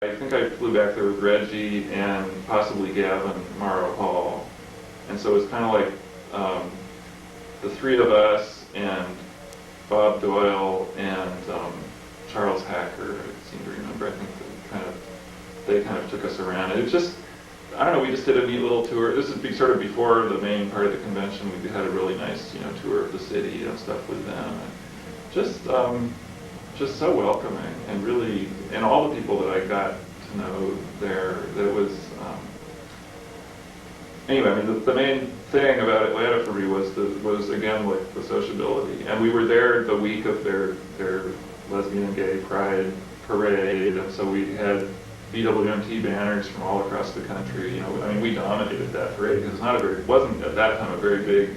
I think I flew back there with Reggie and possibly Gavin Morrow Hall. And so it was kind of like the three of us and Bob Doyle and Charles Hacker, I seem to remember. I think they kind of took us around. And it just, I don't know, we just did a neat little tour. This is sort of before the main part of the convention. We had a really nice, tour of the city and stuff with them. And just so welcoming, and really, and all the people that I got to know there, that was, anyway, I mean, the main thing about Atlanta for me was again, like, the sociability. And we were there the week of their lesbian and gay pride parade, and so we had BWMT banners from all across the country. I mean, we dominated that parade because it wasn't at that time a very big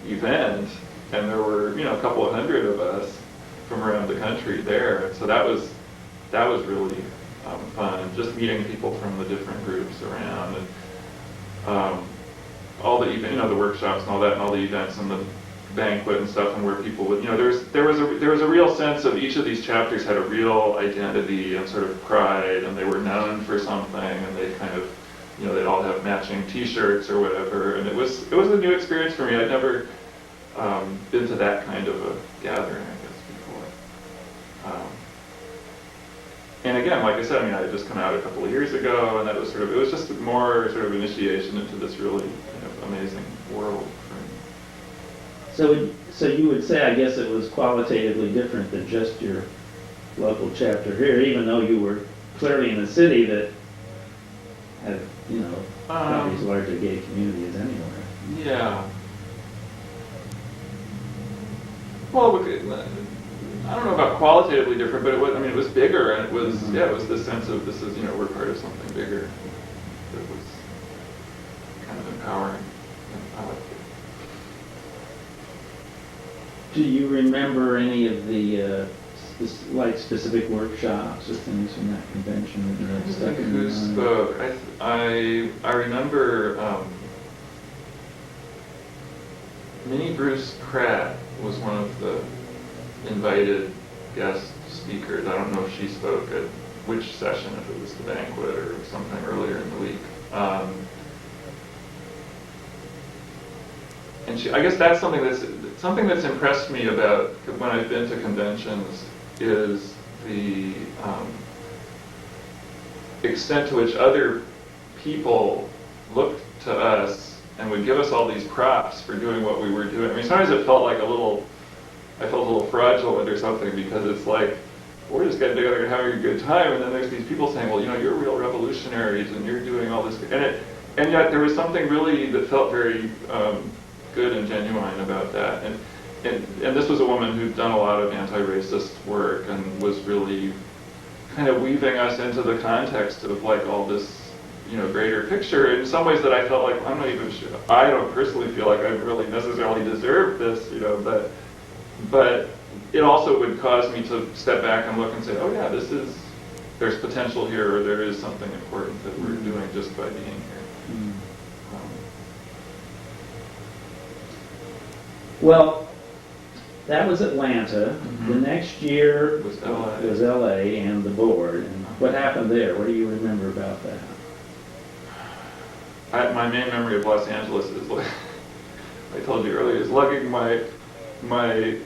event, and there were, a couple of hundred of us from around the country there, and so that was really fun. Just meeting people from the different groups around, and all the the workshops and all that, and all the events and the banquet and stuff, and where people would, there was a real sense of each of these chapters had a real identity and sort of pride, and they were known for something, and they kind of, they'd all have matching T-shirts or whatever, and it was a new experience for me. I'd never been to that kind of a gathering, I guess, before. And again, like I said, I mean, I had just come out a couple of years ago, and that was it was just more sort of initiation into this really amazing world for me. So you would say, I guess, it was qualitatively different than just your local chapter here, even though you were clearly in a city that had, probably as large a gay community as anywhere. Yeah. Well, I don't know about qualitatively different, but it was bigger, and it was, it was this sense of, this is, we're part of something bigger. It was kind of empowering. I liked it. Do you remember any of the specific workshops or things from that convention that you stuck in your mind? Who spoke? I remember Minnie Bruce Pratt was one of the invited guest speakers. I don't know if she spoke at which session, if it was the banquet or sometime earlier in the week. And I guess that's something that's impressed me about when I've been to conventions, is the extent to which other people looked to us and would give us all these props for doing what we were doing. I mean, sometimes it felt like I felt a little fraudulent or something, because it's like, we're just getting together and having a good time, and then there's these people saying, well, you're real revolutionaries, and you're doing all this, and yet there was something really that felt very good and genuine about that. And this was a woman who'd done a lot of anti-racist work and was really kind of weaving us into the context of like all this, greater picture in some ways that I felt like, I'm not even sure, I don't personally feel like I really necessarily deserve this, but it also would cause me to step back and look and say, oh yeah, there's potential here, or there is something important that we're doing just by being here. Well, that was Atlanta. The next year Was LA. was LA and the board. And what happened there? What do you remember about that? My main memory of Los Angeles is, like I told you earlier, is lugging my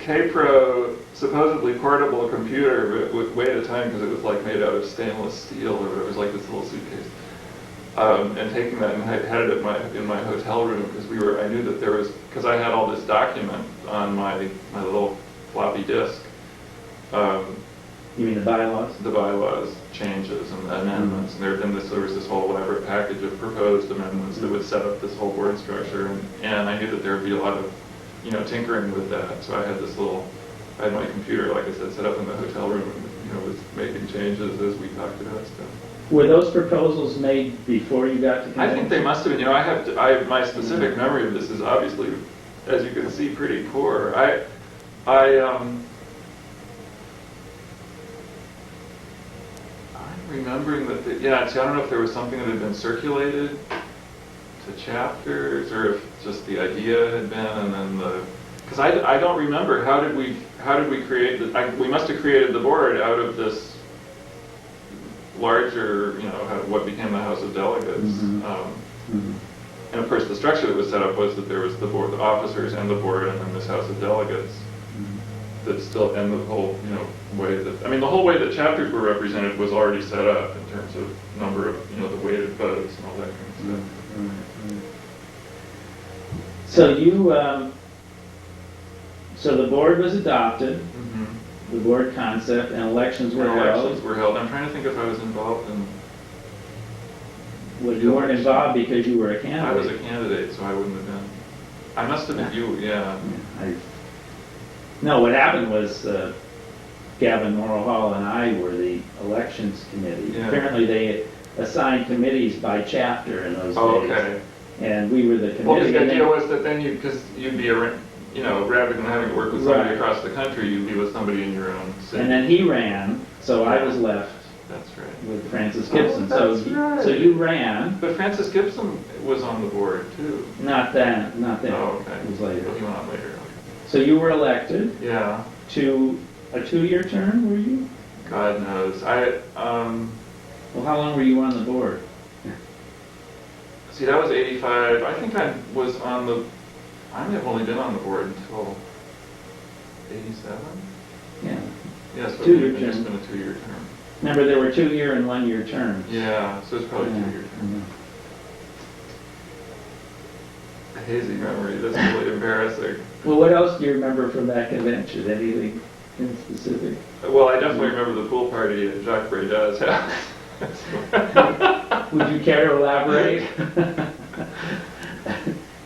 K-Pro supposedly portable computer, but weighed at a time because it was like made out of stainless steel, or whatever. It was like this little suitcase. And taking that, and I had it in my hotel room, because I knew that there was, because I had all this document on my little floppy disk. You mean the bylaws? The bylaws changes and the amendments, and there was this whole elaborate package of proposed amendments that would set up this whole board structure, and I knew that there would be a lot of tinkering with that. So I had my computer, like I said, set up in the hotel room, and was making changes as we talked about stuff. Were those proposals made before you got to convention? I think they must have been. My specific memory of this is obviously, as you can see, pretty poor. I'm remembering that, I don't know if there was something that had been circulated to chapters, or if just the idea had been, and then because I don't remember, how did we create we must have created the board out of this larger, you know, what became the House of Delegates. Mhm. Mhm. And of course, the structure that was set up was that there was the board, the officers and the board, and then this House of Delegates. That still, and the whole, you know, way that, I mean, the whole way that chapters were represented was already set up in terms of number of, you know, the weighted votes and all that kind of stuff. So you, so the board was adopted, Mm-hmm. the board concept, and elections were Elections held. were held. I'm trying to think if I was involved in. Well, you weren't involved because you were a I candidate. was a candidate, so I wouldn't have been. I must have been you, yeah. No, what happened was Gavin Morrow Hall and I were the elections committee. Yeah. Apparently they assigned committees by chapter in those Oh, days. okay. And we were the committee. Well, because the and idea then- was that then because you'd be a, you know, rather than having to work with somebody Right. across the country, you'd be with somebody in your own city. And then he ran, so I was left That's right. with Francis Oh, Gibson. that's right. So you ran, But Francis Gibson was on the board too. not then. Oh, okay. It was later. Well, he went on later. Okay. So you were elected Yeah. to a 2-year term, were you? God knows. Well, how long were you on the board? See, that was 85. I think I was on the, I may have only been on the board until 87? Yeah. Yes, but 2-year it's just term. been a 2-year term. Remember, there were 2-year and 1-year terms. Yeah, so it's probably a 2-year term. A hazy memory, that's really embarrassing. Well, what else do you remember from that convention? Anything in specific? Well, I definitely remember the pool party at Jacques Bréda's house. Would you care to elaborate?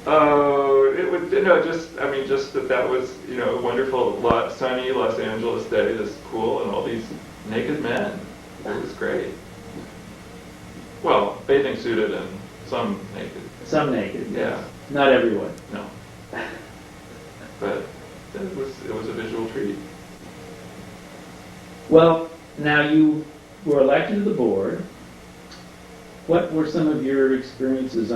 Oh, it would, no, just, I mean, just that was, you know, a wonderful, sunny Los Angeles day, this pool, and all these naked men. It was great. Well, bathing suited and some naked. Some naked, yes. Yeah. Not everyone. No. But it was a visual treat. Well, now you were elected to the board. What were some of your experiences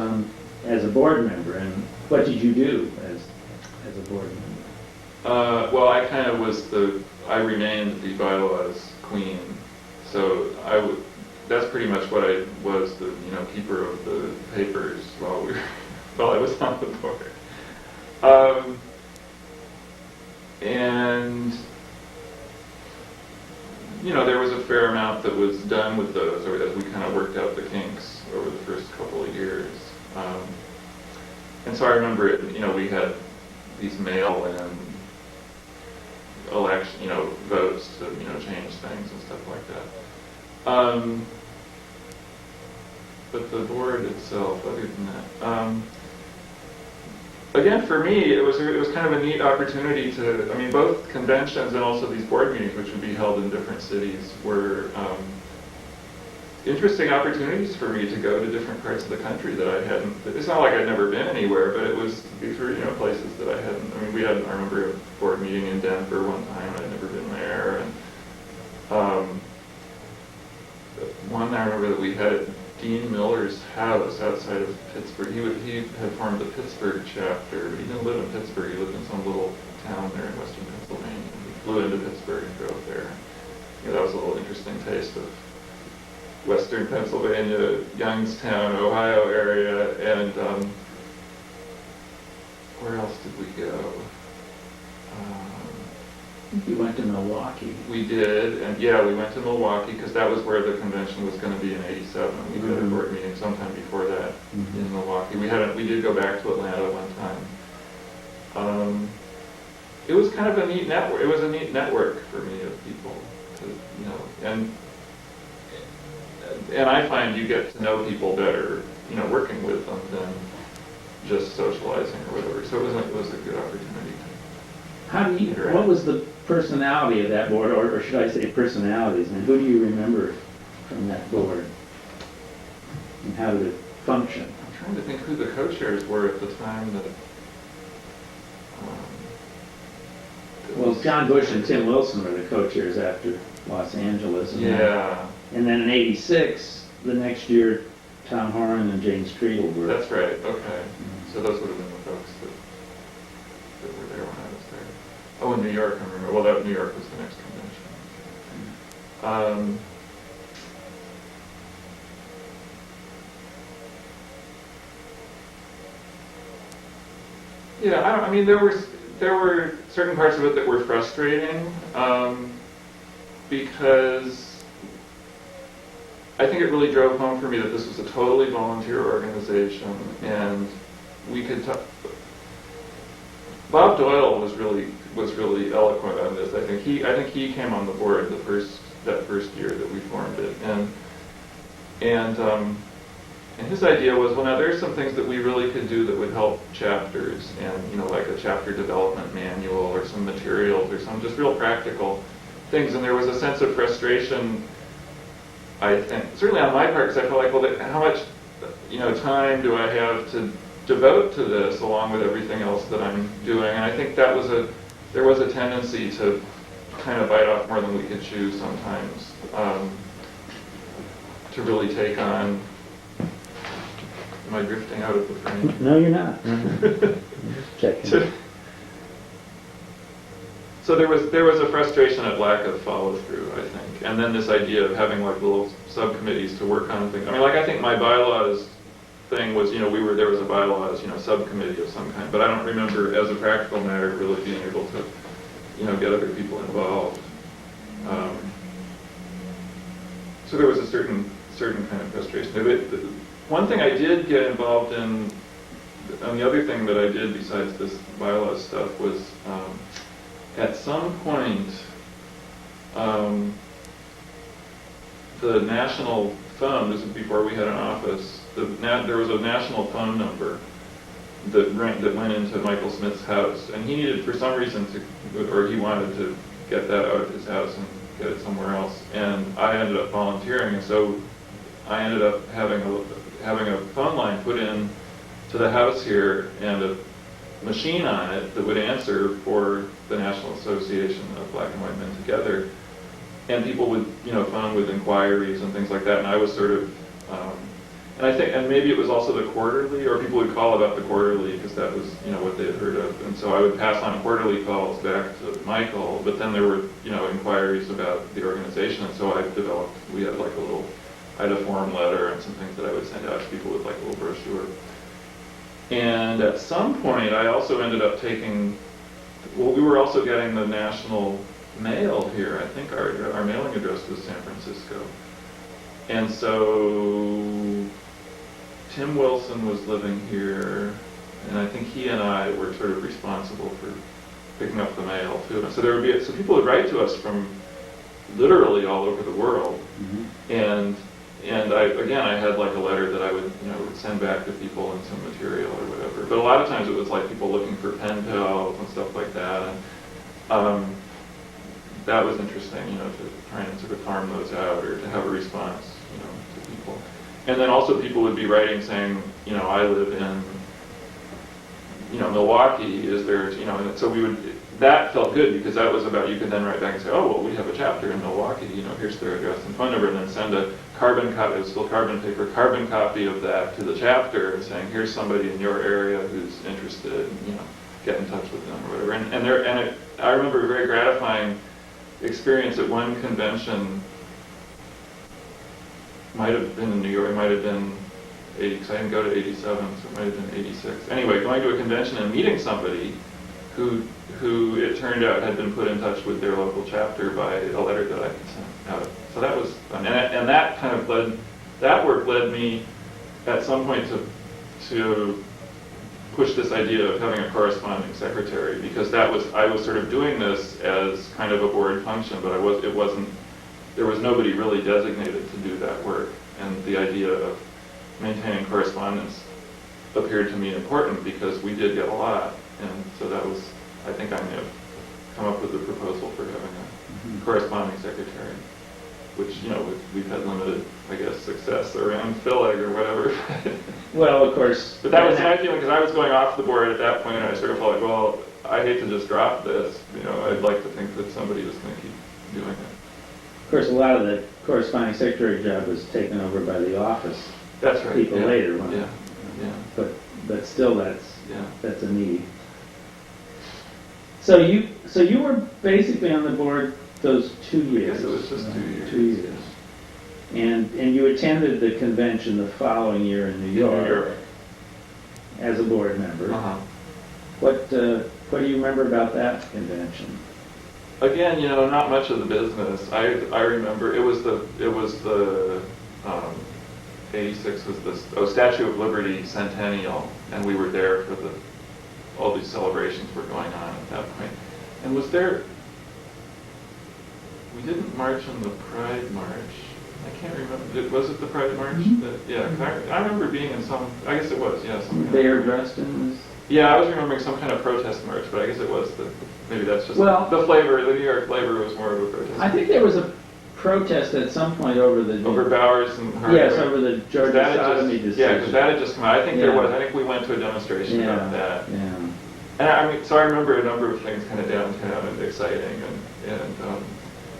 as a board member, and what did you do as a board member? Well, I kind of was I remained the bylaws queen. So that's pretty much what I was, the, you know, keeper of the papers while I was on the board. And, you know, there was a fair amount that was done with those, or as we kind of worked out the kinks over the first couple of years. And so I remember it, you know, we had these mail-in election, you know, votes to, you know, change things and stuff like that. But the board itself, other than that, again, for me, it was kind of a neat opportunity to, I mean, both conventions and also these board meetings, which would be held in different cities, were interesting opportunities for me to go to different parts of the country that I hadn't. It's not like I'd never been anywhere, but these were, you know, places that I hadn't. I mean, I remember a board meeting in Denver one time. I'd never been there, and one I remember that we had at Dean Miller's house outside of Pittsburgh. He had formed the Pittsburgh chapter, but he didn't live in Pittsburgh. He lived in some little town there in western Pennsylvania. He flew into Pittsburgh and drove there. You know, that was a little interesting taste of western Pennsylvania, Youngstown, Ohio area, and where else did we go? I think you went to Milwaukee. We did, and yeah, we went to Milwaukee because that was where the convention was going to be in '87. We did a board meeting sometime before that in Milwaukee. We did go back to Atlanta one time. It was kind of a neat network. It was a neat network for me of people, to, you know, and I find you get to know people better, you know, working with them than just socializing or whatever. So it was a good opportunity. What was the personality of that board, or should I say personalities, and who do you remember from that board? And how did it function? I'm trying to think who the co-chairs were at the time that. Well, John Bush and Tim Wilson were the co-chairs after Los Angeles. Yeah. And then in '86, the next year, Tom Horan and James Creedle were. That's right. Okay. So those would have been the folks that were there when I was there. Oh, in New York, I remember. Well, New York was the next convention. Yeah, I mean, there were certain parts of it that were frustrating, because I think it really drove home for me that this was a totally volunteer organization, and we could talk. Bob Doyle was really eloquent on this. I think he came on the board that first year that we formed it, and his idea was, well, now there's some things that we really could do that would help chapters, and like a chapter development manual or some materials or some just real practical things. And there was a sense of frustration, I think, certainly on my part, because I felt like, well, how much time do I have to devote to this along with everything else that I'm doing? And I think there was a tendency to kind of bite off more than we could chew sometimes, to really take on. Am I drifting out of the frame? No, you're not. Just checking. So there was a frustration at lack of follow through, I think, and then this idea of having like little subcommittees to work on things. I mean, like I think my bylaws thing was, there was a bylaws, subcommittee of some kind, but I don't remember as a practical matter really being able to, get other people involved. So there was a certain kind of frustration. One thing I did get involved in, and the other thing that I did besides this bylaws stuff was, at some point, the national phone, this was before we had an office, there was a national phone number that went into Michael Smith's house, and he needed, for some reason, he wanted to get that out of his house and get it somewhere else, and I ended up volunteering, and so I ended up having a phone line put in to the house here and a machine on it that would answer for the National Association of Black and White Men Together, and people would phone with inquiries and things like that, and I was sort of and I think, and maybe it was also the quarterly, or people would call about the quarterly because that was what they had heard of, and so I would pass on quarterly calls back to Michael, but then there were inquiries about the organization, and so we had like I had a form letter and some things that I would send out to people with like a little brochure. And at some point, I also ended up we were also getting the national mail here. I think our mailing address was San Francisco. And so Tim Wilson was living here, and I think he and I were sort of responsible for picking up the mail too. And so people would write to us from literally all over the world. Mm-hmm. And I had like a letter that I would send back to people and some material or whatever. But a lot of times it was like people looking for pen pals and stuff like that. And that was interesting, to try and sort of farm those out or to have a response, to people. And then also people would be writing saying, I live in, Milwaukee. Is there, and so that felt good because that was about, you could then write back and say, oh, well, we have a chapter in Milwaukee, here's their address and phone number, and then send a carbon copy, it was still carbon paper, carbon copy of that to the chapter saying, here's somebody in your area who's interested, and, get in touch with them or whatever. I remember a very gratifying experience at one convention, might have been in New York, it might have been 80, because I didn't go to 87, so it might have been 86. Anyway, going to a convention and meeting somebody who it turned out had been put in touch with their local chapter by a letter that I had sent out. So that was fun. And that kind of that work led me at some point to push this idea of having a corresponding secretary, because I was sort of doing this as kind of a board function, but there was nobody really designated to do that work. And the idea of maintaining correspondence appeared to me important because we did get a lot. And so that was, I think I may have come up with a proposal for having a corresponding secretary, which, we've had limited, I guess, success around filling or whatever. Well, of course. But that was my feeling, because I was going off the board at that point, and I sort of felt like, well, I hate to just drop this. I'd like to think that somebody was going to keep doing it. Of course, a lot of the corresponding secretary job was taken over by the office. That's right. People later. Yeah. But still, that's a need. So you were basically on the board those 2 years. Yes, it was just 2 years. 2 years. And you attended the convention the following year in New York as a board member. Uh-huh. What do you remember about that convention? Again, not much of the business. I remember it was the 86 was the Statue of Liberty Centennial, and we were there for all these celebrations were going on at that point. And we didn't march in the Pride March. I can't remember. Was it the Pride March? Mm-hmm. Yeah, 'cause I remember being in some. I guess it was. Yeah, some. Bayard Rustin. Yeah, I was remembering some kind of protest march, but I guess it was maybe that's just Well, the flavor. The New York flavor was more of a protest. I think there was a protest at some point over Bowers and Hardwick. Yes, over the Georgia sodomy decision. Yeah, because that had just come out. I think there Yeah. was. I think we went to a demonstration about that. Yeah. And so I remember a number of things kind of downtown and exciting,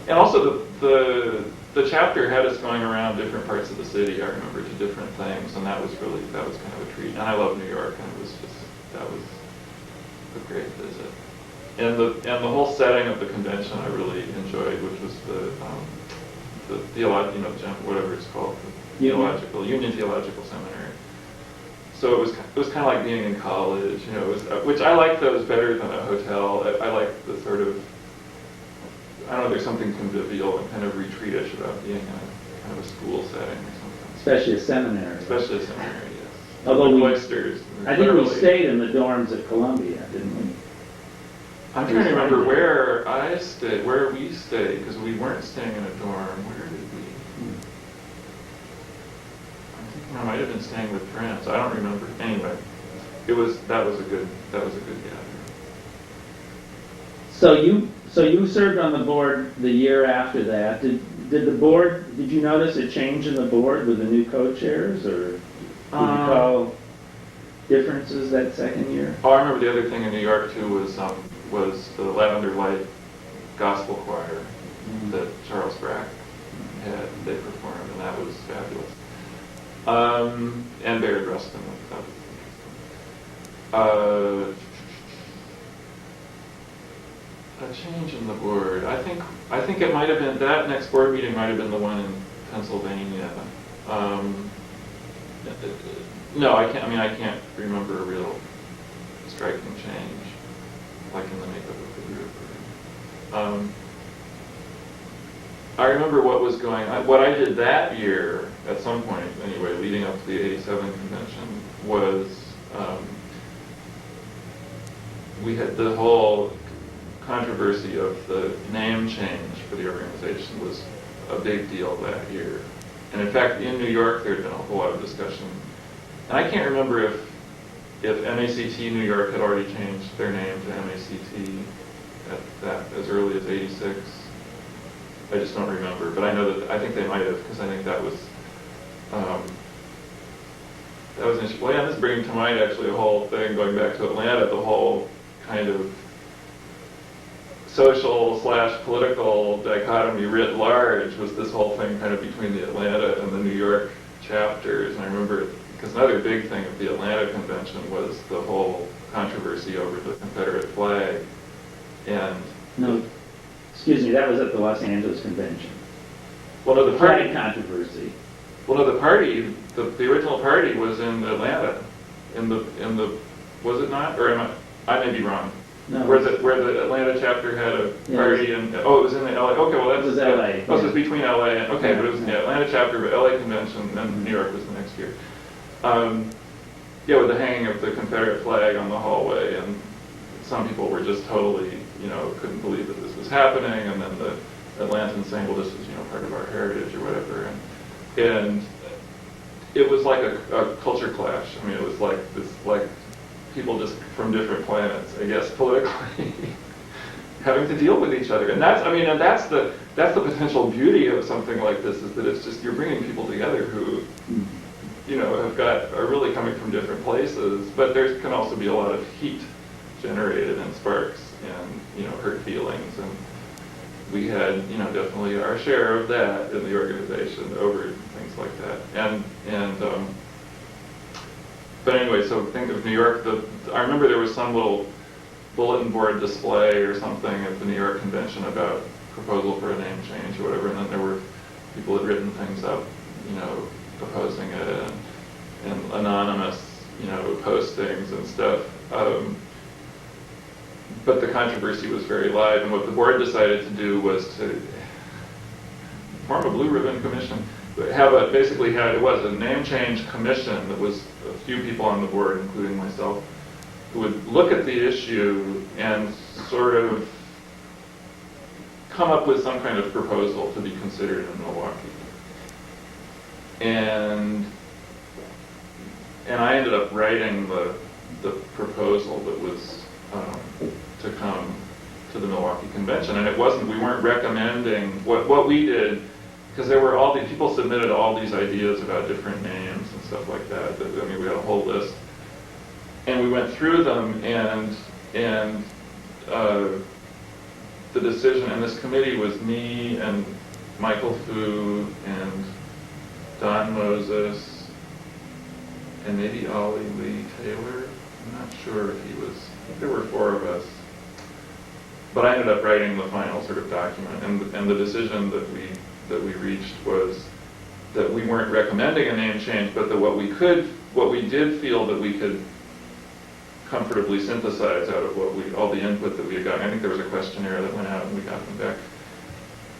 and also the chapter had us going around different parts of the city. I remember to different things, and that was kind of a treat. And I love New York, and that was a great visit. And the whole setting of the convention I really enjoyed, which was the theological, whatever it's called, the Union Theological Seminary. So it was kind of like being in college, which I like those better than a hotel. I like the sort of, I don't know, there's something convivial and kind of retreatish about being in a kind of a school setting or something. Especially a seminary. Especially a seminary, yes. Although the cloisters. I think we stayed in the dorms at Columbia, didn't we? I'm trying to remember where we stayed, because we weren't staying in a dorm. Where did we? I'm thinking I might have been staying with friends. I don't remember. Anyway, that was a good gathering. So you served on the board the year after that. Did you notice a change in the board with the new co-chairs, or did you call differences that second year? Oh, I remember the other thing in New York too was the Lavender Light Gospel Choir that Charles Brack they performed, and that was fabulous. And Bayard Rustin, that was interesting. A change in the board. I think it might have been, that next board meeting might have been the one in Pennsylvania. No, I can't remember a real striking change, like in the makeup of the group. I remember what I did that year, at some point anyway, leading up to the 87 convention, was we had the whole controversy of the name change for the organization was a big deal that year. And in fact, in New York, there had been a whole lot of discussion. And I can't remember if MACT New York had already changed their name to MACT as early as 86. I just don't remember, but I think they might have, because I think that was interesting. Well, yeah, this is bringing to mind actually a whole thing going back to Atlanta, the whole kind of social/political dichotomy writ large was this whole thing kind of between the Atlanta and the New York chapters. And I remember, because another big thing of the Atlanta convention was the whole controversy over the Confederate flag. And no, excuse me, that was at the Los Angeles convention. Well, no, the flag controversy. Well, no, the party, the original party was in Atlanta. Was it not? Or I may be wrong. No. Where the Atlanta chapter had a party, and it was in the LA. Okay, well, it was LA. Oh, so it was between LA and but it was the Atlanta chapter, but LA convention, and New York was the next year. With the hanging of the Confederate flag on the hallway, and some people were just totally, couldn't believe that this was happening, and then the Atlantans saying, well, this is, part of our heritage or whatever, and it was like a culture clash. I mean, it was like this, people just from different planets, I guess, politically having to deal with each other. And that's the potential beauty of something like this, is that it's just, you're bringing people together who, are really coming from different places, but there can also be a lot of heat generated and sparks and, hurt feelings. And we had, definitely our share of that in the organization over things like that. But anyway, so think of New York. I remember there was some little bulletin board display or something at the New York convention about proposal for a name change or whatever, and then there were people had written things up, opposing it, and anonymous, postings and stuff. but the controversy was very live, and what the board decided to do was to form a blue ribbon commission. It was a name change commission that was a few people on the board, including myself, who would look at the issue and sort of come up with some kind of proposal to be considered in Milwaukee. And I ended up writing the proposal that was to come to the Milwaukee Convention, and we weren't recommending what we did, because there were all these people submitted all these ideas about different names and stuff like that. We had a whole list, and we went through them, and the decision, and this committee was me and Michael Fu and Don Moses and maybe Ollie Lee Taylor. I'm not sure if he was. I think there were 4 of us. But I ended up writing the final sort of document, and the decision that we reached was that we weren't recommending a name change, but that what we did feel that we could comfortably synthesize out of all the input that we had gotten. I think there was a questionnaire that went out and we got them back.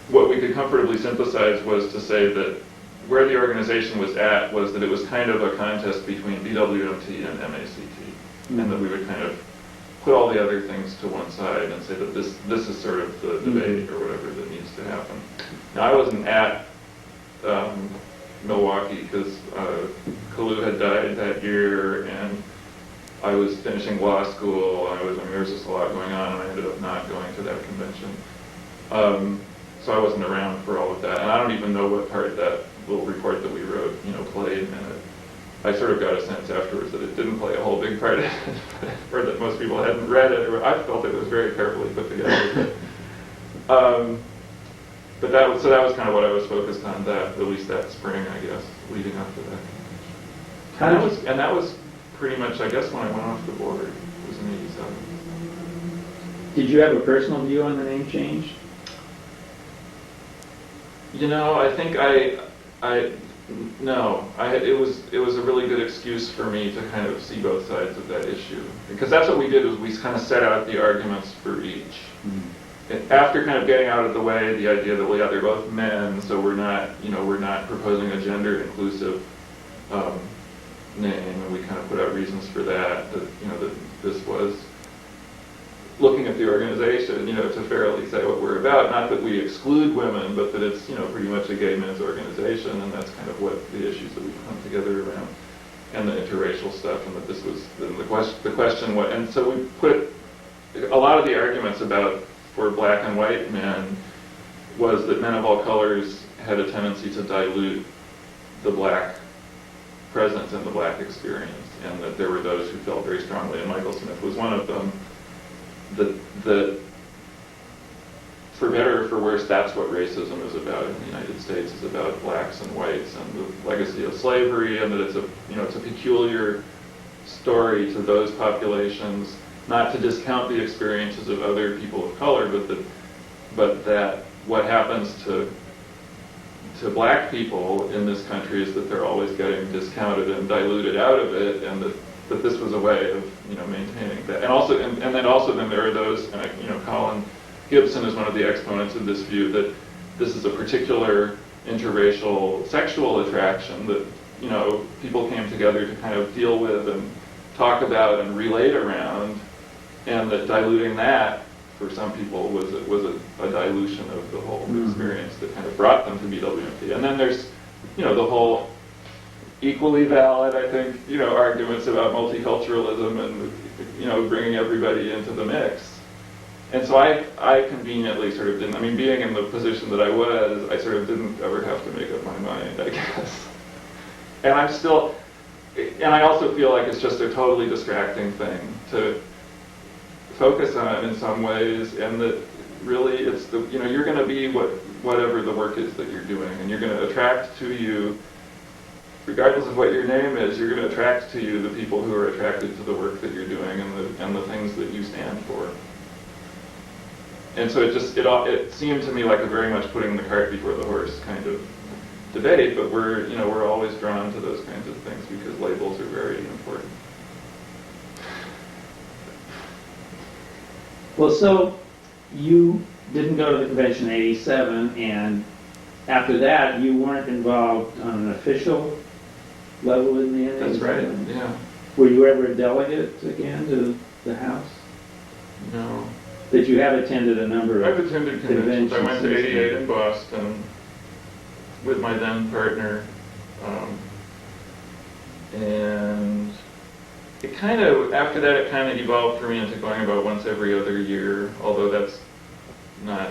What we could comfortably synthesize was to say that where the organization was at was that it was kind of a contest between BWMT and MACT, and that we would kind of put all the other things to one side and say that this is sort of the debate or whatever that needs to happen. Now, I wasn't at Milwaukee because Kalu had died that year, and I was finishing law school. There was just a lot going on, and I ended up not going to that convention. So I wasn't around for all of that, and I don't even know what part that little report that we wrote, played in it. I sort of got a sense afterwards that it didn't play a whole big part in it, or that most people hadn't read it, or I felt it was very carefully put together. But that was kind of what I was focused on, at least that spring, I guess, leading up to that. And that was pretty much, I guess, when I went off the board. It was in '87. Did you have a personal view on the name change? I think it was a really good excuse for me to kind of see both sides of that issue, because that's what we did, was we kind of set out the arguments for each. Mm-hmm. After kind of getting out of the way the idea that, well, yeah, they're both men, so we're not proposing a gender inclusive name, and we kind of put out reasons for that this was looking at the organization, to fairly say what we're about. Not that we exclude women, but that it's, pretty much a gay men's organization, and that's kind of what the issues that we've come together around, and the interracial stuff, and that this was the question. And so we put a lot of the arguments for black and white men was that men of all colors had a tendency to dilute the black presence and the black experience, and that there were those who felt very strongly, and Michael Smith was one of them, that for better or for worse, that's what racism is about in the United States, is about blacks and whites and the legacy of slavery, and that it's a peculiar story to those populations, not to discount the experiences of other people of color, but that what happens to black people in this country is that they're always getting discounted and diluted out of it, and that this was a way of maintaining that. And then there are those, Colin Gibson is one of the exponents of this view, that this is a particular interracial sexual attraction that people came together to kind of deal with and talk about and relate around, and that diluting that for some people was a dilution of the whole experience that kind of brought them to BWMT. And then there's the whole equally valid, I think, arguments about multiculturalism and bringing everybody into the mix. And so I conveniently sort of didn't, being in the position that I was, I sort of didn't ever have to make up my mind, I guess. And I also feel like it's just a totally distracting thing to focus on in some ways, and that really it's you're going to be whatever the work is that you're doing, and you're going to attract to you, regardless of what your name is, you're going to attract to you the people who are attracted to the work that you're doing and the things that you stand for. And so it seemed to me like a very much putting the cart before the horse kind of debate, but we're always drawn to those kinds of things because labels are very important. Well, so you didn't go to the convention in '87, and after that, you weren't involved on an official level in the That's right, NAACP? yeah. Were you ever a delegate again to the House? No. That you have attended a number I've of attended conventions. I went to since 88 then. in Boston with my then partner. And it kind of, after that, it kind of evolved for me into going about once every other year, although that's not,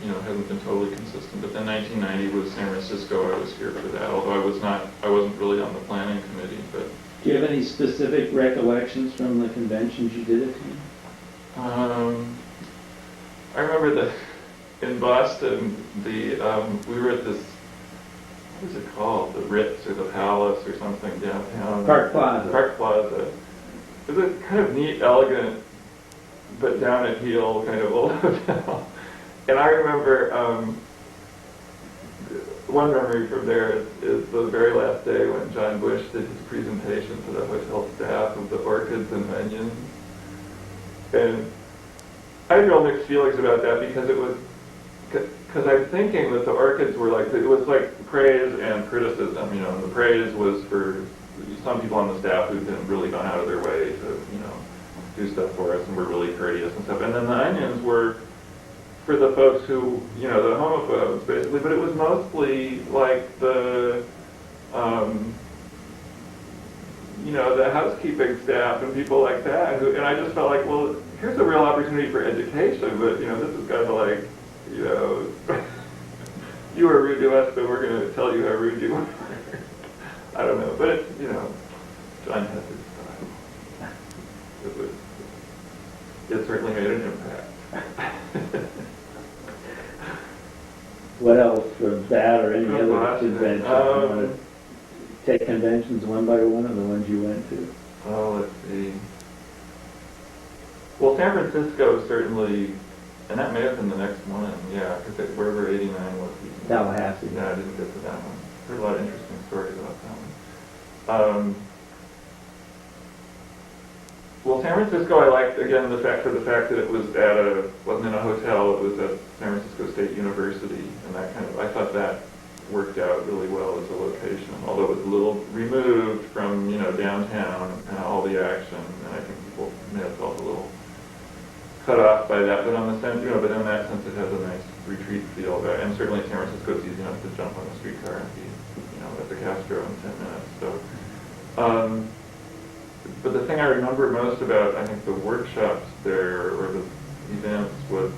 hasn't been totally consistent. But then 1990 was San Francisco. I was here for that, although I wasn't really on the planning committee. But Do you have any specific recollections from the conventions you did attend? I remember that in Boston, we were at this, what is it called? The Ritz or the Palace or something downtown. Park Plaza. Park Plaza. It was a kind of neat, elegant, but down at heel kind of old hotel. And I remember one memory from there is the very last day when John Bush did his presentation to the hotel staff of the orchids and onions. And I had real mixed feelings about that because it was, because I'm thinking that the orchids were like, it was like praise and criticism, and the praise was for some people on the staff who'd been really gone out of their way to, do stuff for us and were really courteous and stuff. And then the onions were for the folks who, the homophobes basically, but it was mostly like the the housekeeping staff and people like that. And I just felt like, well, here's a real opportunity for education, but, this is kind of like, you were rude to us, but we're going to tell you how rude you were. I don't know, but it's, John had his style. It certainly made an impact. What else from that or any From other Boston, convention? You want to take conventions one by one, or the ones you went to? Oh, let's see. Well, San Francisco certainly, and that may have been the next one, yeah, because wherever 89 was. Tallahassee. Yeah, I didn't get to that one. Heard a lot of interesting stories about that one. Well, San Francisco, I liked, again, the fact that it was wasn't in a hotel, it was at San Francisco State University, and that I thought that worked out really well as a location, although it was a little removed from, downtown and all the action, and I think people may have felt a little cut off by that, but on the sense, but in that sense it has a nice retreat feel, and certainly San Francisco is easy enough to jump on a streetcar and be, at the Castro in 10 minutes, so. But the thing I remember most about, I think, the workshops there, or the events, was,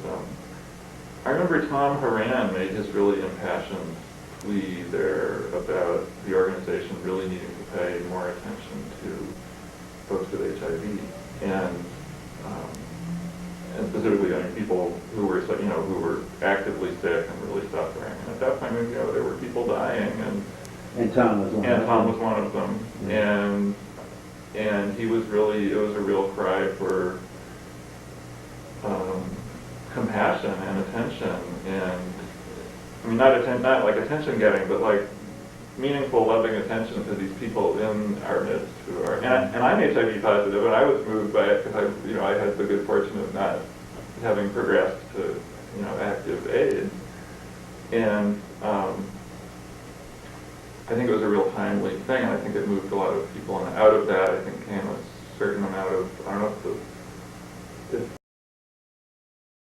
I remember Tom Horan made his really impassioned plea there about the organization really needing to pay more attention to folks with HIV, and specifically, people who were actively sick and really suffering. And at that time, there were people dying, And Tom was one of them. And Tom was one of them, Yeah. and he was really, it was a real cry for compassion and attention, and I mean, not like attention getting, but like meaningful, loving attention to these people in our midst who are, and I'm HIV positive, and I was moved by it because I had the good fortune of not having progressed to, active AIDS, and I think it was a real timely thing, and I think it moved a lot of people, and out of that, I think came a certain amount of, I don't know if the